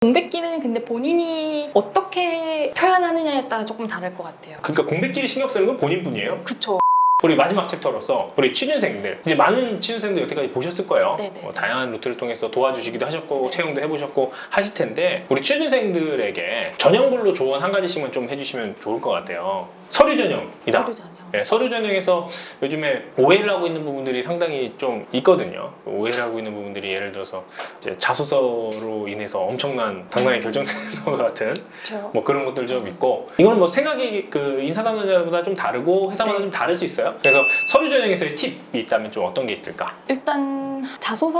공백기는 근데 본인이 어떻게 표현하느냐에 따라 조금 다를 것 같아요. 그러니까 공백기를 신경 쓰는 건 본인뿐이에요? 그쵸. 우리 마지막 챕터로서 우리 취준생들, 이제 많은 취준생들 여태까지 보셨을 거예요. 다양한 루트를 통해서 도와주시기도 하셨고 채용도 해보셨고 하실 텐데, 우리 취준생들에게 전형별로 조언 한 가지씩만 좀 해주시면 좋을 것 같아요. 서류 전형이다. 서류 전형. 네, 서류 전형에서 요즘에 오해를 하고 있는 부분들이 상당히 좀 있거든요. 오해를 하고 있는 부분들이 예를 들어서 이제 자소서로 인해서 엄청난 당장에 결정되는 것 같은 그쵸. 뭐 그런 것들 좀 있고, 이건 뭐 생각이 그 인사 담당자보다 좀 다르고 회사마다 네. 좀 다를 수 있어요. 그래서 서류 전형에서의 팁이 있다면 좀 어떤 게 있을까? 일단 자소서는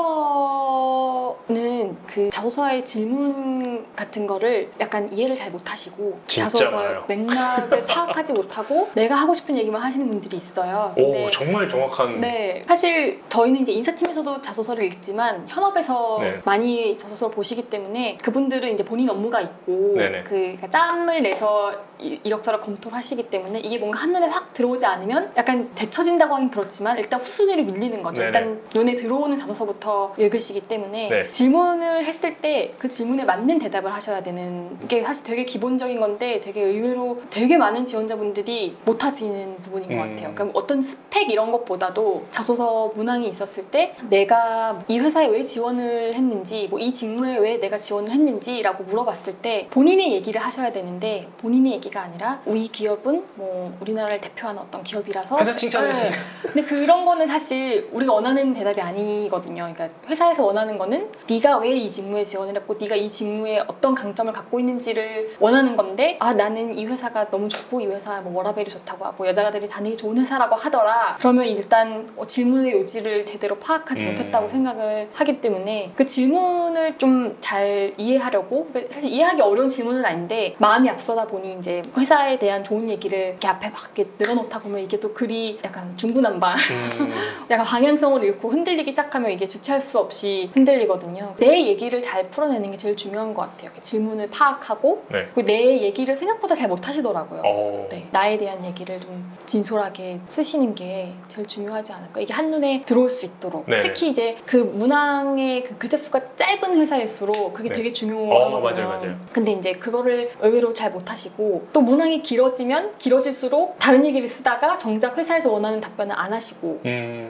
그 자소서의 질문 같은 거를 약간 이해를 잘 못하시고 진짜 자소서의 많아요. 맥락을 파악하지 못하고 내가 하고 싶은 얘기만 하시는 분들이 있어요. 오, 정말 정확한. 네, 사실 저희는 이제 인사팀에서도 자소서를 읽지만 현업에서 네. 많이 자소서를 보시기 때문에 그분들은 이제 본인 업무가 있고 네네. 그러니까 짬을 내서 이력서를 검토를 하시기 때문에 이게 뭔가 한눈에 확 들어오지 않으면 약간 데쳐진다고 하긴 그렇지만 일단 후순위로 밀리는 거죠. 네네. 일단 눈에 들어오는 자소서부터 읽으시기 때문에 네. 질문을 했을 때 그 질문에 맞는 대답을 하셔야 되는 게 사실 되게 기본적인 건데 되게 의외로 되게 많은 지원자분들이 못 하시는 부분인 것 같아요. 그러니까 어떤 스펙 이런 것보다도 자소서 문항이 있었을 때 내가 이 회사에 왜 지원을 했는지 뭐 이 직무에 왜 내가 지원을 했는지라고 물어봤을 때 본인의 얘기를 하셔야 되는데 본인의 얘기가 아니라 우리 기업은 뭐 우리나라를 대표하는 어떤 기업이라서 회사 칭찬을. 네. 근데 그런 거는 사실 우리가 원하는 대답이 아니거든요. 그러니까 회사에서 원하는 거는 네가 왜 이 직무에 지원을 했고 네가 이 직무에 어떤 강점을 갖고 있는지를 원하는 건데, 아 나는 이 회사가 너무 좋고 이 회사 뭐 워라밸이 좋다고 하고 여자들이 다니기 좋은 회사라고 하더라. 그러면 일단 질문의 요지를 제대로 파악하지 못했다고 생각을 하기 때문에 그 질문을 좀 잘 이해하려고, 그러니까 사실 이해하기 어려운 질문은 아닌데 마음이 앞서다 보니 이제 회사에 대한 좋은 얘기를 이렇게 앞에 막 이렇게 늘어놓다 보면 이게 또 글이 약간 중구난방 약간 방향성을 잃고 흔들리기 시작하면 이게 주체할 수 없이 흔들리거든요. 내 얘기를 잘 풀어내는 게 제일 중요한 것 같아요. 질문을 파악하고 네. 그리고 내 얘기를 생각보다 잘 못하시더라고요. 오. 네, 나에 대한 얘기를 좀 진솔하게 쓰시는 게 제일 중요하지 않을까. 이게 한눈에 들어올 수 있도록. 네네. 특히 이제 그 문항의 그 글자 수가 짧은 회사일수록 그게 네. 되게 중요하거든요. 맞아요. 근데 이제 그거를 의외로 잘 못하시고 또 문항이 길어지면 길어질수록 다른 얘기를 쓰다가 정작 회사에서 원하는 답변을 안 하시고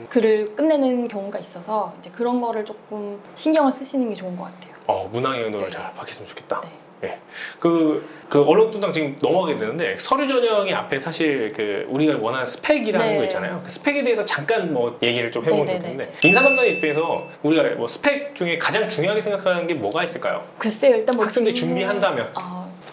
글을 끝내는 경우가 있어서 이제 그런 거를 조금 신경을 쓰시는 게 좋은 것 같아요. 문항의 의도를 네. 잘 파악했으면 좋겠다. 네. 예. 그 언론통장 지금 넘어가게 되는데, 서류 전형이 앞에 사실 그 우리가 원하는 스펙이라는 네. 거 있잖아요. 그 스펙에 대해서 잠깐 뭐 얘기를 좀 해보면 네네네네. 좋겠는데, 인사 담당 입장에서 우리가 뭐 스펙 중에 가장 중요하게 생각하는 게 뭐가 있을까요? 글쎄요, 일단 뭐 학생들이 준비한다면.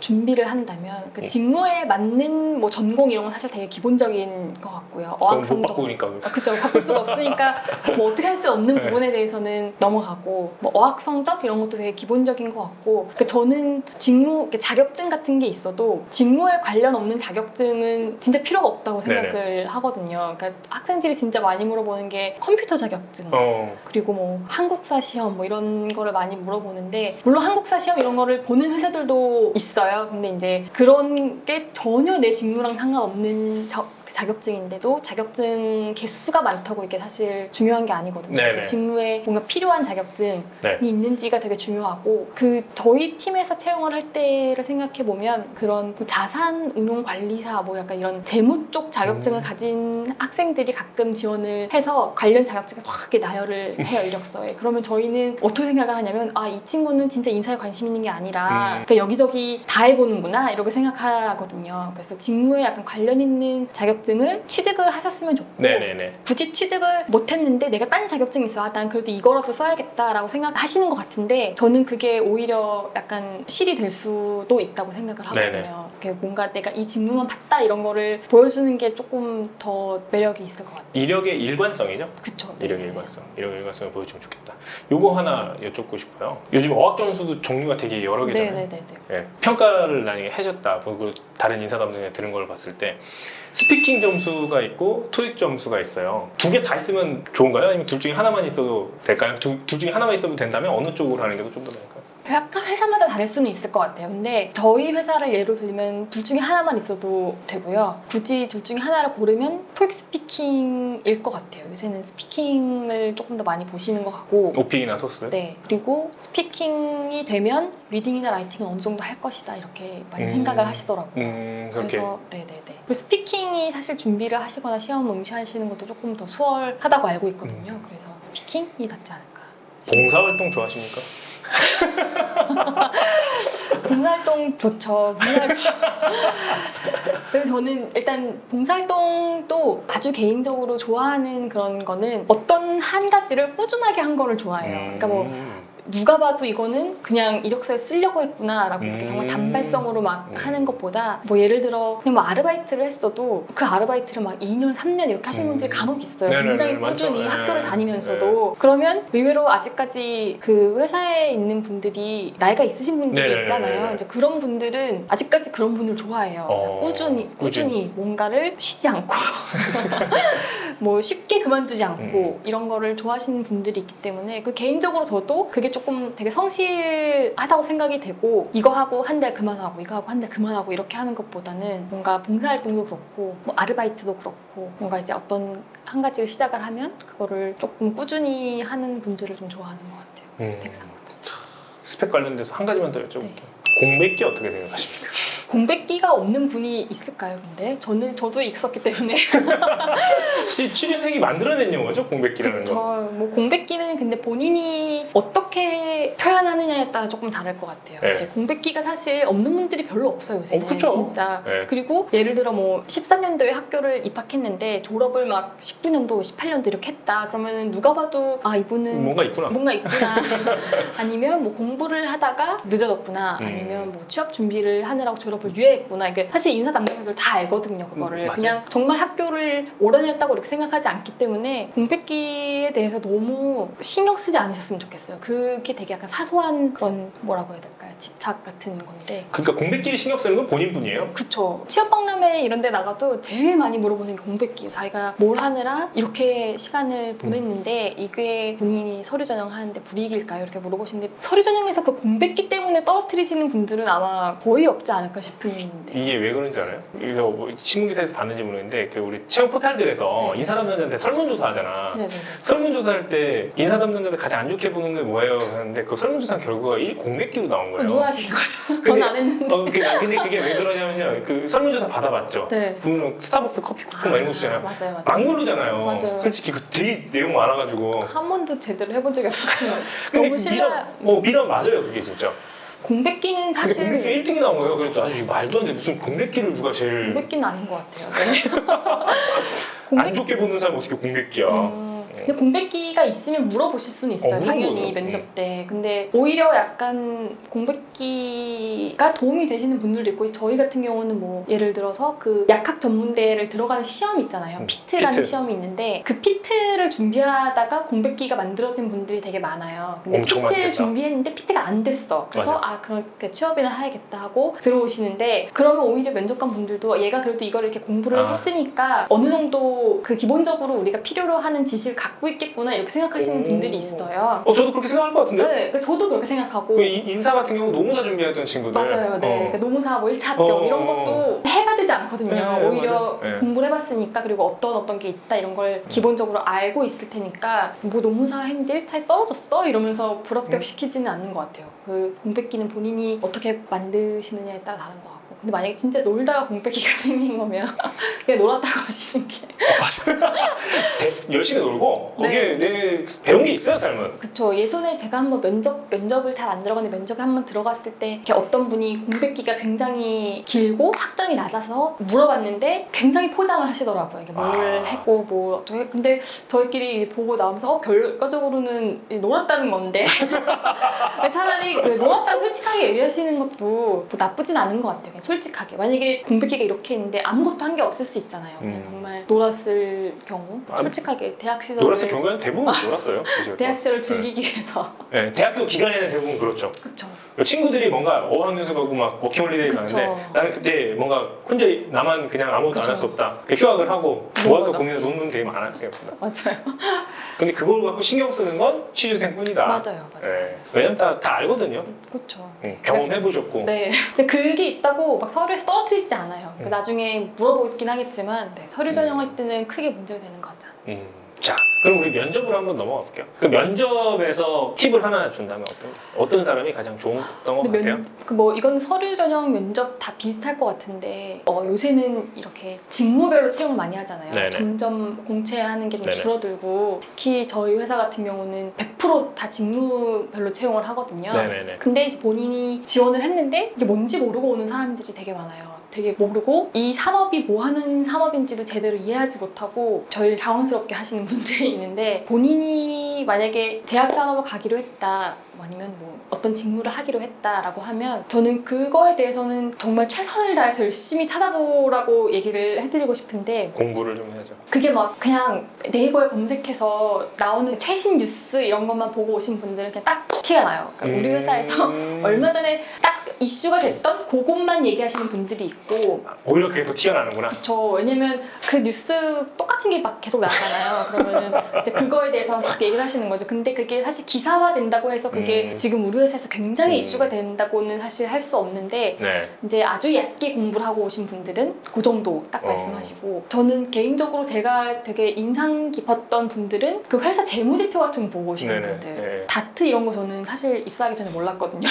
준비를 한다면 그 직무에 맞는 뭐 전공 이런 건 사실 되게 기본적인 것 같고요. 어학 못 성적 바꾸니까. 그쵸, 바꿀 수가 없으니까 뭐 어떻게 할 수 없는 네. 부분에 대해서는 넘어가고, 뭐 어학 성적 이런 것도 되게 기본적인 것 같고, 저는 직무 자격증 같은 게 있어도 직무에 관련 없는 자격증은 진짜 필요가 없다고 생각을 하거든요. 그러니까 학생들이 진짜 많이 물어보는 게 컴퓨터 자격증, 그리고 뭐 한국사 시험 뭐 이런 거를 많이 물어보는데, 물론 한국사 시험 이런 거를 보는 회사들도 있어요. 근데 이제 그런 게 전혀 내 직무랑 상관없는 자격증인데도 자격증 개수가 많다고 이게 사실 중요한 게 아니거든요. 그 직무에 뭔가 필요한 자격증이 있는지가 되게 중요하고, 저희 팀에서 채용을 할 때를 생각해 보면 그런 자산운용관리사 뭐 약간 이런 재무 쪽 자격증을 가진 학생들이 가끔 지원을 해서 관련 자격증을 쫙 이렇게 나열을 해요, 이력서에. 그러면 저희는 어떻게 생각을 하냐면, 이 친구는 진짜 인사에 관심 있는 게 아니라 그러니까 여기저기 다 해보는구나 이렇게 생각하거든요. 그래서 직무에 약간 관련 있는 자격증을 취득을 하셨으면 좋고, 굳이 취득을 못했는데 내가 딴 자격증이 있어, 난 그래도 이거라도 써야겠다라고 생각하시는 것 같은데, 저는 그게 오히려 약간 실이 될 수도 있다고 생각을 하거든요. 뭔가 내가 이 직무만 봤다 이런 거를 보여주는 게 조금 더 매력이 있을 것 같아요. 이력의 일관성이죠? 그쵸. 이력의 일관성을 보여주면 좋겠다. 요거 하나 여쭙고 싶어요. 요즘 어학점수도 종류가 되게 여러 개잖아요. 평가를 만약에 해줬다, 그리고 다른 인사 담당에 들은 걸 봤을 때 스피킹 점수가 있고 토익 점수가 있어요. 두 개 다 있으면 좋은가요? 아니면 둘 중에 하나만 있어도 될까요? 둘 중에 하나만 있어도 된다면 어느 쪽으로 하는 게 좀 더 나을까요? 약간 회사마다 다를 수는 있을 것 같아요. 근데 저희 회사를 예로 들면 둘 중에 하나만 있어도 되고요. 굳이 둘 중에 하나를 고르면 토익 스피킹일 것 같아요. 요새는 스피킹을 조금 더 많이 보시는 것 같고. 오픽이나 토스? 네. 그리고 스피킹이 되면 리딩이나 라이팅은 어느 정도 할 것이다 이렇게 많이 생각을 하시더라고요. 그렇게. 그래서 네네네. 그리고 스피킹이 사실 준비를 하시거나 시험 응시하시는 것도 조금 더 수월하다고 알고 있거든요. 그래서 스피킹이 낫지 않을까. 봉사활동 좋아하십니까? 봉사활동 좋죠. 근데 저는 일단 봉사활동도 아주 개인적으로 좋아하는 그런 거는 어떤 한 가지를 꾸준하게 한 거를 좋아해요. 그러니까 뭐 누가 봐도 이거는 그냥 이력서에 쓰려고 했구나라고 이렇게 정말 단발성으로 막 하는 것보다 뭐 예를 들어 그냥 뭐 아르바이트를 했어도 그 아르바이트를 막 2년, 3년 이렇게 하시는 분들이 간혹 있어요. 네네네, 굉장히 맞죠. 꾸준히 네. 학교를 다니면서도 그러면 의외로 아직까지 그 회사에 있는 분들이 나이가 있으신 분들이 네네네. 있잖아요. 이제 그런 분들은 아직까지 그런 분을 좋아해요. 꾸준히 뭔가를 쉬지 않고 뭐 쉽게 그만두지 않고 이런 거를 좋아하시는 분들이 있기 때문에 그 개인적으로 저도 그게 조금 되게 성실하다고 생각이 되고 이거 하고 한 달 그만하고 이거 하고 한 달 그만하고 이렇게 하는 것보다는 뭔가 봉사활동도 그렇고 뭐 아르바이트도 그렇고 뭔가 이제 어떤 한 가지를 시작을 하면 그거를 조금 꾸준히 하는 분들을 좀 좋아하는 것 같아요. 스펙상으로 봤을 때. 스펙 관련돼서 한 가지만 더 여쭤볼게요. 네. 공백기 어떻게 생각하십니까? 공백기가 없는 분이 있을까요? 근데 저도 있었기 때문에 취준생이 만들어낸 용어죠, 공백기라는 거. 뭐 공백기는 근데 본인이 어떻게 표현하느냐에 따라 조금 다를 것 같아요. 네. 이제 공백기가 사실 없는 분들이 별로 없어요, 요새는. 그쵸. 진짜. 네. 그리고 예를 들어 뭐 13년도에 학교를 입학했는데 졸업을 막 19년도, 18년도 이렇게 했다. 그러면 누가 봐도 아, 이분은 뭔가 있구나. 아니면 뭐 공부를 하다가 늦어졌구나. 아니면 뭐 취업 준비를 하느라고 졸업을 유예했구나. 이게 사실 인사 담당자들 다 알거든요, 그거를. 그냥 정말 학교를 오래 다녔다고 이렇게 생각하지 않기 때문에 공백기에 대해서 너무 신경 쓰지 않으셨으면 좋겠어요. 그게 되게 약간 사소한 그런 뭐라고 해야 될까요? 집착 같은 건데. 그러니까 공백기를 신경 쓰는 건 본인뿐이에요? 그쵸. 취업박람회 이런 데 나가도 제일 많이 물어보는 게 공백기예요. 자기가 뭘 하느라 이렇게 시간을 보냈는데 이게 본인이 서류 전형하는데 불이익일까요? 이렇게 물어보시는데 서류 전형에서 그 공백기 때문에 떨어뜨리시는 분들은 아마 거의 없지 않을까 싶은데. 이게 왜 그런지 알아요? 이거 뭐 신문기사에서 봤는지 모르겠는데 그 우리 채용 포털들에서 네. 인사 담당자한테 설문조사 하잖아. 네네네. 설문조사할 때 인사 담당자들 가장 안 좋게 보는 게 뭐예요? 하는데 그 설문조사 결과가 공백기로 나온 거예요. 누가 하신 거죠? 전 안 했는데. 근데 그게 왜 그러냐면요. 그 설문조사 받아봤죠. 네. 보면 스타벅스 커피 쿠폰 막 이런 거 주잖아요. 맞아요. 막 누르잖아요. 맞아요. 솔직히 그 되게 내용 많아가지고. 한 번도 제대로 해본 적이 없었어요. 근데 너무 신뢰. 미담 맞아요, 그게 진짜. 공백기는 근데 사실 공백기 1등이 나온 거예요. 그래서 아주 말도 안 돼. 무슨 공백기를 누가 제일 공백기는 아닌 것 같아요. 네. 안 좋게 보는 사람 어떻게 공백기야. 근데 공백기가 있으면 물어보실 수는 있어요. 당연히 물어보죠. 면접 때. 근데 오히려 약간 공백기가 도움이 되시는 분들도 있고 저희 같은 경우는 뭐 예를 들어서 그 약학 전문대를 들어가는 시험이 있잖아요. 피트라는 피트. 시험이 있는데 그 피트를 준비하다가 공백기가 만들어진 분들이 되게 많아요. 근데 엄청 피트를 많겠다. 준비했는데 피트가 안 됐어. 그래서 맞아. 그러니까 취업이나 해야겠다 하고 들어오시는데 그러면 오히려 면접관 분들도 얘가 그래도 이걸 이렇게 공부를 했으니까 어느 정도 그 기본적으로 우리가 필요로 하는 지식을 갖고 있겠구나 이렇게 생각하시는 분들이 있어요. 저도 그렇게 생각할 것 같은데? 네, 그러니까 저도 그렇게 생각하고. 그 인사 같은 경우 노무사 준비했던 친구들. 맞아요, 네. 그러니까 노무사 뭐 1차 합격 이런 것도 해가 되지 않거든요. 네, 오히려 맞아요. 네. 공부를 해봤으니까 그리고 어떤 게 있다 이런 걸 기본적으로 알고 있을 테니까 뭐 노무사 했는데 1차에 떨어졌어? 이러면서 불합격 시키지는 않는 것 같아요. 그 공백기는 본인이 어떻게 만드시느냐에 따라 다른 것 같고. 근데 만약에 진짜 놀다가 공백기가 생긴 거면 그냥 놀았다고 하시는 게 맞아요. 열심히 놀고 거기에 내 배운 게 있어요, 삶은. 그쵸. 예전에 제가 한번 면접을 잘 안 들어갔는데 면접에 한번 들어갔을 때 이렇게 어떤 분이 공백기가 굉장히 길고 학점이 낮아서 물어봤는데 굉장히 포장을 하시더라고요. 이게 뭘 했고 뭘 어떻게. 근데 저희끼리 이제 보고 나오면서 결과적으로는 놀았다는 건데 차라리 놀았다고 솔직하게 얘기하시는 것도 뭐 나쁘진 않은 것 같아요. 솔직하게 만약에 공백기가 이렇게 있는데 아무것도 한 게 없을 수 있잖아요. 그냥 정말 놀았을 경우 솔직하게 대학 시절을 놀았을 경우에는 대부분 놀았어요. 대학 시절을 즐기기 위해서 네, 대학교 기간에는 대부분 그렇죠. 그쵸. 친구들이 뭔가 어학연수 가고 막 워킹홀리데이 가는데 나는 그때 뭔가 혼자 나만 그냥 아무것도 안 할 수 없다. 휴학을 하고 뭐할까 고민을 논문 되게 많아요 생각보다. 맞아요. 근데 그걸 갖고 신경 쓰는 건 취준생뿐이다. 맞아요. 네. 왜냐면 다 알거든요. 그렇죠. 경험해보셨고. 네. 근데 그게 있다고 막 서류에서 떨어뜨리지 않아요. 나중에 물어보긴 하겠지만 서류 전형할 때는 크게 문제가 되는 거 같잖아요. 자, 그럼 우리 면접으로 한번 넘어가 볼게요. 그 면접에서 팁을 하나 준다면 어떤 사람이 가장 좋은 것 같아요? 이건 서류 전형 면접 다 비슷할 것 같은데 요새는 이렇게 직무별로 채용을 많이 하잖아요. 네네. 점점 공채하는 게 좀 네네. 줄어들고 특히 저희 회사 같은 경우는 100% 직무별로 채용을 하거든요. 네네네. 근데 이제 본인이 지원을 했는데 이게 뭔지 모르고 오는 사람들이 되게 많아요. 되게 모르고 이 산업이 뭐 하는 산업인지도 제대로 이해하지 못하고 저희를 당황스럽게 하시는 분들이 있는데 본인이 만약에 제약 산업을 가기로 했다 아니면 뭐 어떤 직무를 하기로 했다라고 하면 저는 그거에 대해서는 정말 최선을 다해서 열심히 찾아보라고 얘기를 해드리고 싶은데 공부를 좀 해야죠. 그게 막 그냥 네이버에 검색해서 나오는 최신 뉴스 이런 것만 보고 오신 분들은 그냥 딱 티가 나요. 그러니까 우리 회사에서 얼마 전에 딱 이슈가 됐던 그것만 얘기하시는 분들이 있고 오히려 그게 더 티가 나는구나. 그렇죠. 왜냐면 그 뉴스 똑같은 게 막 계속 나잖아요. 그러면은 이제 그거에 대해서 막 얘기를 하시는 거죠. 근데 그게 사실 기사화 된다고 해서 그게 지금 우리 회사에서 굉장히 이슈가 된다고는 사실 할 수 없는데 네. 이제 아주 얕게 공부를 하고 오신 분들은 그 정도 딱 말씀하시고 저는 개인적으로 제가 되게 인상 깊었던 분들은 그 회사 재무제표 같은 거 보고 오시는 네네. 분들 네. 다트 이런 거 저는 사실 입사하기 전에 몰랐거든요.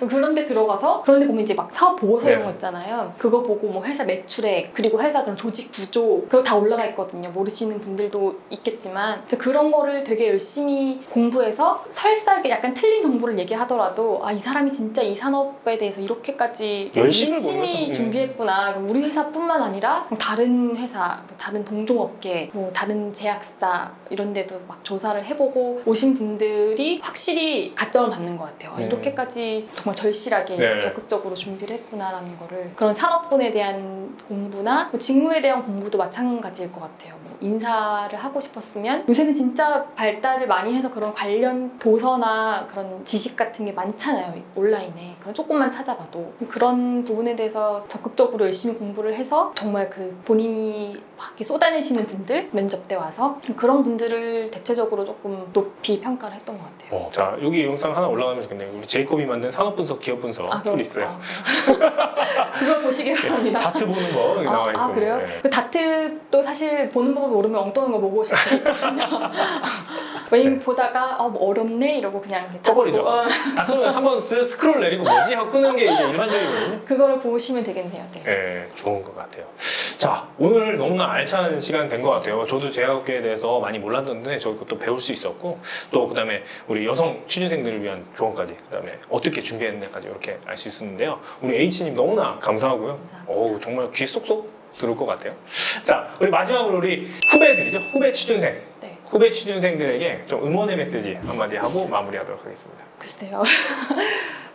그런데 들어가서 그런데 보면 이제 막 사업 보고서 이런 거 있잖아요. 그거 보고 뭐 회사 매출액 그리고 회사 그런 조직 구조 그거 다 올라가 있거든요. 모르시는 분들도 있겠지만 그런 거를 되게 열심히 공부해서 설사 약간 틀린 정보를 얘기하더라도 이 사람이 진짜 이 산업에 대해서 이렇게까지 열심히 준비했구나. 우리 회사뿐만 아니라 다른 회사, 다른 동종업계, 뭐 다른 제약사 이런 데도 막 조사를 해보고 오신 분들이 확실히 가점을 받는 것 같아요. 이렇게까지 정말 절실하게 적극적으로 준비를 했구나라는 거를 그런 산업군에 대한 공부나 뭐 직무에 대한 공부도 마찬가지일 것 같아요. 뭐 인사를 하고 싶었으면 요새는 진짜 발달을 많이 해서 그런 관련 도서나 그런 지식 같은 게 많잖아요. 온라인에. 그런 조금만 찾아봐도 그런 부분에 대해서 적극적으로 열심히 공부를 해서 정말 그 본인이 막 이렇게 쏟아내시는 분들 면접 때 와서 그런 분들을 대체적으로 조금 높이 평가를 했던 것 같아요. 자, 여기 영상 하나 올라가면 좋겠네요. 우리 제이콥이 만든 산업분석, 기업분석 툴이 있어요. 그걸 보시기 바랍니다. 다트 보는 거 여기 나와 있고. 그래요? 네. 그 다트도 사실 보는 법을 모르면 엉뚱한 거 보고 오실 수 있거든요. 왜냐면 보다가 뭐 어렵네 이러고 그냥 꺼버리죠. 그러면 한번 스크롤 내리고 뭐지 하고 끄는 게 이제 일반적이거든요. 그거를 보시면 되겠네요. 네, 좋은 것 같아요. 자, 오늘 너무나 알찬 시간 된 것 같아요. 저도 제약업계에 대해서 많이 몰랐는데 저도 또 배울 수 있었고 또 그다음에 우리 여성 취준생들을 위한 조언까지 그다음에 어떻게 준비했는지까지 이렇게 알 수 있었는데요. 우리 H님 너무나 감사하고요. 어우, 정말 귀 쏙쏙 들을 것 같아요. 자, 우리 마지막으로 우리 후배들이죠. 후배 취준생. 네. 후배 취준생들에게 좀 응원의 메시지 한마디 하고 마무리하도록 하겠습니다. 글쎄요.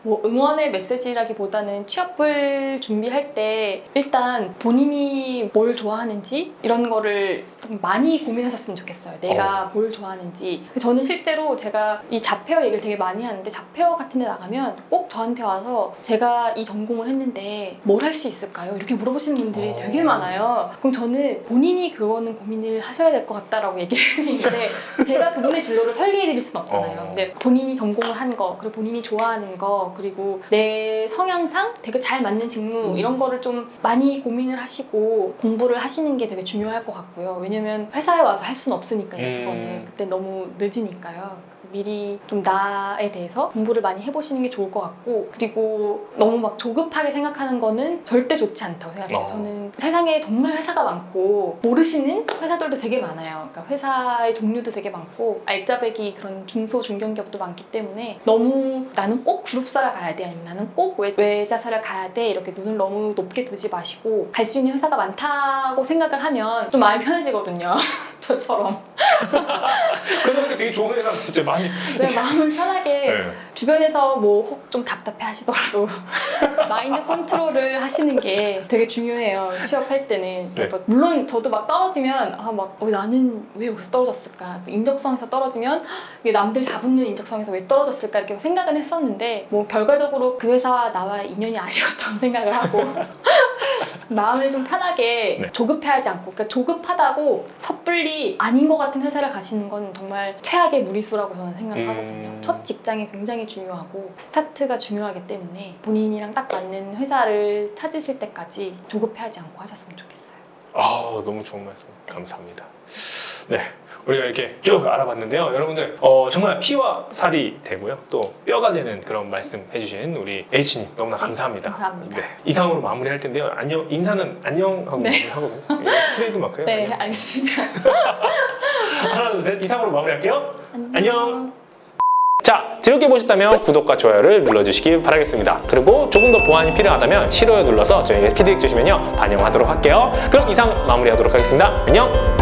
뭐 응원의 메시지라기보다는 취업을 준비할 때 일단 본인이 뭘 좋아하는지 이런 거를 좀 많이 고민하셨으면 좋겠어요. 내가 뭘 좋아하는지. 저는 실제로 제가 이 잡페어 얘기를 되게 많이 하는데 잡페어 같은 데 나가면 꼭 저한테 와서 제가 이 전공을 했는데 뭘 할 수 있을까요? 이렇게 물어보시는 분들이 되게 많아요. 그럼 저는 본인이 그거는 고민을 하셔야 될 것 같다라고 얘기를 해드리는데 제가 그분의 진로를 설계해드릴 수는 없잖아요. 근데 본인이 전공을 한 거, 그리고 본인이 좋아하는 거, 그리고 내 성향상 되게 잘 맞는 직무 이런 거를 좀 많이 고민을 하시고 공부를 하시는 게 되게 중요할 것 같고요. 왜냐면 회사에 와서 할 수는 없으니까요. 그거는 그때 너무 늦으니까요. 미리 좀 나에 대해서 공부를 많이 해보시는 게 좋을 것 같고 그리고 너무 막 조급하게 생각하는 거는 절대 좋지 않다고 생각해요. 저는 세상에 정말 회사가 많고 모르시는 회사들도 되게 많아요. 그러니까 회사의 종류도 되게 많고 알짜배기 그런 중소 중견기업도 많기 때문에 너무 나는 꼭 그룹사를 가야 돼 아니면 나는 꼭 외자사를 가야 돼 이렇게 눈을 너무 높게 두지 마시고 갈 수 있는 회사가 많다고 생각을 하면 좀 마음이 편해지거든요. 저처럼. 그러니까 되게 좋은 회사 진짜 많이. 네, 마음을 편하게 네. 주변에서 뭐 혹 좀 답답해 하시더라도 마인드 컨트롤을 하시는 게 되게 중요해요. 취업할 때는. 네. 뭐 물론 저도 막 떨어지면 나는 왜 여기서 떨어졌을까? 인적성에서 떨어지면 왜 남들 다 붙는 인적성에서 왜 떨어졌을까? 이렇게 생각은 했었는데 뭐 결과적으로 그 회사와 나와 인연이 아니었던 생각을 하고 마음을 좀 편하게 네. 조급해하지 않고, 그러니까 조급하다고 섣불리 아닌 것 같은 회사를 가시는 건 정말 최악의 무리수라고 저는 생각하거든요. 첫 직장이 굉장히 중요하고 스타트가 중요하기 때문에 본인이랑 딱 맞는 회사를 찾으실 때까지 조급해하지 않고 하셨으면 좋겠어요. 너무 좋은 말씀 감사합니다. 네, 우리가 이렇게 쭉 알아봤는데요. 여러분들 정말 피와 살이 되고요. 또 뼈가 되는 그런 말씀 해주신 우리 H님 너무나 감사합니다. 감사합니다. 네, 이상으로 마무리할 텐데요. 안녕, 인사는 안녕 하고 네. 마무리하거든요. 이거 트레이드 마크예요. 네, 안녕. 알겠습니다. 하나, 둘, 셋. 이상으로 마무리할게요. 안녕. 자, 즐겁게 보셨다면 구독과 좋아요를 눌러주시기 바라겠습니다. 그리고 조금 더 보완이 필요하다면 싫어요 눌러서 저에게 피드백 주시면요 반영하도록 할게요. 그럼 이상 마무리하도록 하겠습니다. 안녕.